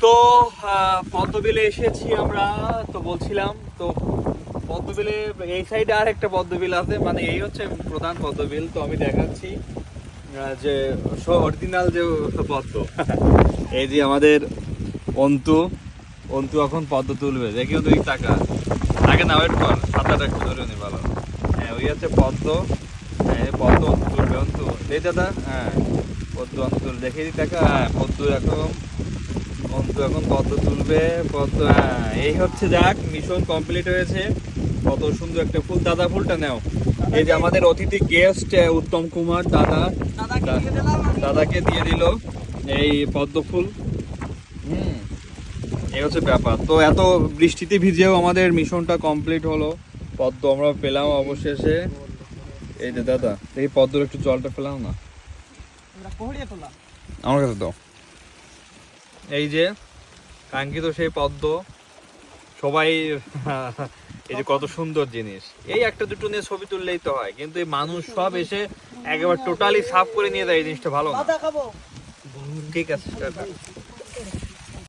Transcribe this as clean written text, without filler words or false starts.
তো পদ্মবিলে এসেছি আমরা, তো বলছিলাম তো পদ্মবিলে এই সাইডে আর একটা পদ্মবিল আছে, মানে এই হচ্ছে প্রধান পদ্মবিল। তো আমি দেখাচ্ছি যে অরিজিনাল যে পদ্ম এই যে আমাদের অন্তু অন্তু এখন পদ্ম তুলবে, দেখিও দুই টাকা আগে না ওয়েট কর, সাঁতারটা একটু ধরে নি ভালো। হ্যাঁ ওই হচ্ছে পদ্ম, হ্যাঁ পদ্ম অন্তু তুলবে, অন্তু এই দাদা, হ্যাঁ পদ্ম অন্তু তুলবে, দেখিয়ে দিই টাকা। হ্যাঁ পদ্ম এখন অন্তু এখন পদ্ম তুলবে, পদ্ম, হ্যাঁ এই হচ্ছে, যাক মিশন কমপ্লিট হয়েছে। কত সুন্দর একটা ফুল, দাদা ফুলটা নাও। এই যে আমাদের অতিথি গেস্ট উত্তম কুমার দাদা, দাদাকে দিয়ে দিল এই পদ্ম ফুল। এই হচ্ছে ব্যাপার। তো এত বৃষ্টিতে ভিজেও আমাদের মিশনটা কমপ্লিট হলো, পদ্ম আমরা পেলাম অবশেষে। এই যে দাদা, এই পদ্মর একটু জলটা পেলাম না আমার কাছে দাও। এই যে কাঙ্ক্ষিত সেই পদ্ম, সবাই এই যে কত সুন্দর জিনিস, এই একটা দুটো নিয়ে ছবি তুললেই তো হয়, কিন্তু এই মানুষ সব এসে একেবারে টোটালি সাফ করে নিয়ে যায়, এই জিনিসটা ভালো না। ঠিক আছে।